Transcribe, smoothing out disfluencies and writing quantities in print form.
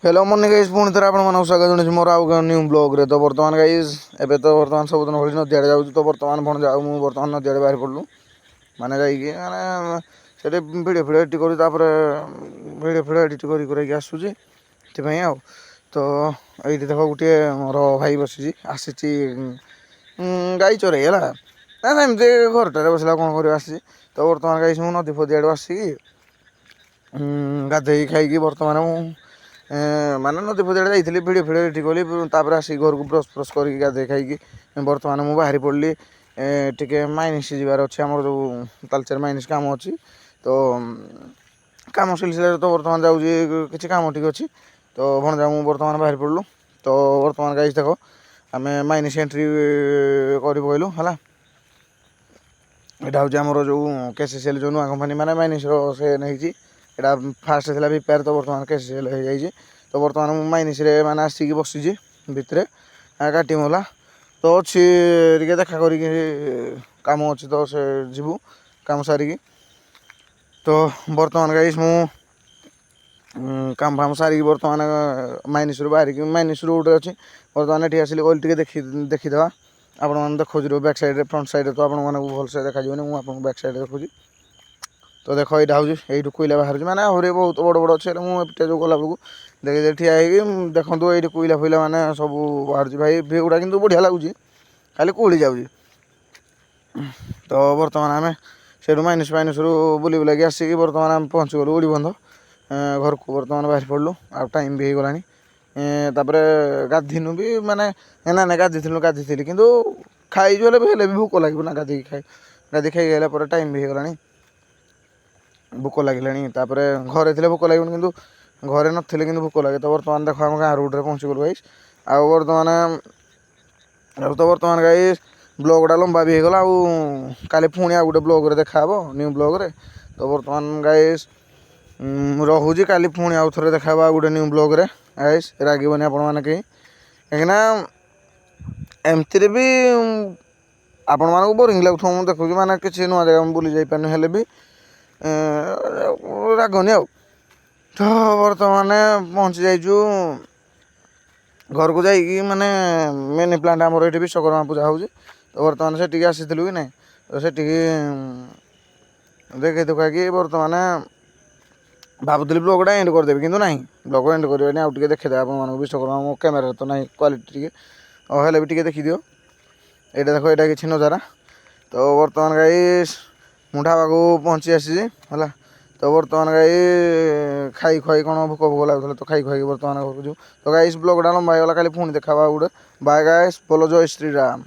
Hello morning guys पुणी थे आपको स्वागत जनाऊँ मोर आउ न्यू ब्लॉग रे। तो बर्तमान गाइस एबे तो बर्तमान सबुदिन भली नदी आड़े जाऊँ। तो बर्तमान भण जाऊ मुझे बर्तमान नदी आड़े बाहर पड़लु माने जाइए माने से भिडियो फिडियो एडिट करूँ भिडियो फिडियो एडिट करके आसूँ आउ। तो ये देख गोटे मोर भाई बसी आसी गाई चरे है ना एमती घरटारे बसला कौन कर आसी। तो बर्तमान गाई मुझे नदी फदी आड़े आसिकी गाधे खाई बर्तमान माने नदी फदी आड़े जाइए भिडियो फिडियो एडिट कली आसिक घर को ब्रश फ्रश करके गाधे खाई बर्तमान मुझे बाहरी पड़ी टे माइनिस जबार अच्छे आम जो तालचेर माइनिस कम अच्छी। तो कम सिलसिले तो बर्तमान जाऊँगी किसी कम टी अच्छी। तो भणजा मुझे बर्तमान बाहर पड़लु। तो बर्तमान गाइस देख आम माइनिस एंट्री कर पकलु है। यहाँ हूँ आमर जो केसीसीएल जो नुआ कंपानी माने माइनिस से नहीं फास्ट थी विपेयर। तो बर्तमान केसीसीएल हो जाए। तो बर्तमान मुझे माइनिस माने आसिक बसी भितर काटिम होला। तो अच्छी टे देखा कर कम अच्छी तो से जीवु कम सारिकी। तो बर्तमान गाइस मु काम फाम सारिकी बर्तमान माइनिस बाहर माइनिस गोटे अच्छी बर्तमान ये आसिक गली टे देखीदे आपण मैंने देखो बैक साइड फ्रंट साइड। तो आपको भलसे देखा मुझे बैक साइड देखुची। तो देख यहाँ हूँ यू कोईला बाहर माने आहरी बहुत बड़ बड़ अच्छे मुझे जो गला बेलू देखिए ठिया देखो ये कोईला फैला मैंने सब बाहर भाई भ्यू गुड़ा कि बढ़िया लगुच खाली कूड़ी जाऊँगी। तो बर्तमान आम से माइनिस फाइनिस बुली बुलाक आसिक बर्तमान आम पहुँची गलु उड़ी बंध घर को बर्तमान बाहर पड़लु आ टाइम भी हो गला। गाधीनु भी माने ना गाधी थी कि खाई भी भोक लगे ना गाधी खाई गला टाइम भी हो गला भोक लगे। घरे थे भोक लगे कि घरे नी कि भोक लगे। तो बर्तमान देख आम गाँव रोड पहुँची गलु गाइस तो बर्तमान गाइस ब्लॉग टा लंबा भी होगला काली पुणी आ गोटे ब्लॉग देखा न्यू ब्लॉग रे। तो बर्तमान गाइस रोचे काली पुणी आउ थे देखा गोटे न्यू ब्लॉग रे गाइस रागबनी आपण मैंने कहीं कहीं एमती भी आपण मानक बोरिंग लगुथ मुझे देखुची माने किसी नुआ जगह बुली जापारे हेले भी रागनी आ। तो बर्तमान पहुँची जाइचु घर को जाइए माने मेन प्लांट आमर ये विश्वकर्मा पूजा हो। तो बर्तमान से आसीलु कि ना तो से देखे दुखा कि बर्तमान भावुली ब्लॉगटा एंड करदेवी कि ना ब्लॉग एंड करवानी आउ टे देखीदे आप विश्वकर्मा मो कैमेरा तो ना क्वालिटी टे हेल्ले भी देखी दियो ये देख यहाँ किसी नजारा। तो बर्तमान गाइस मु ढाबा को पहुँची आसी है। तो बर्तमान गाई खाई खुआई कौन भोक भोक लगुला तो खाई खुआई बर्तमान घर को। तो गाइस ब्लॉगटा लंबा होगा खाली पुणी देखा गोटे बाय गाइस बोलो जय श्रीराम।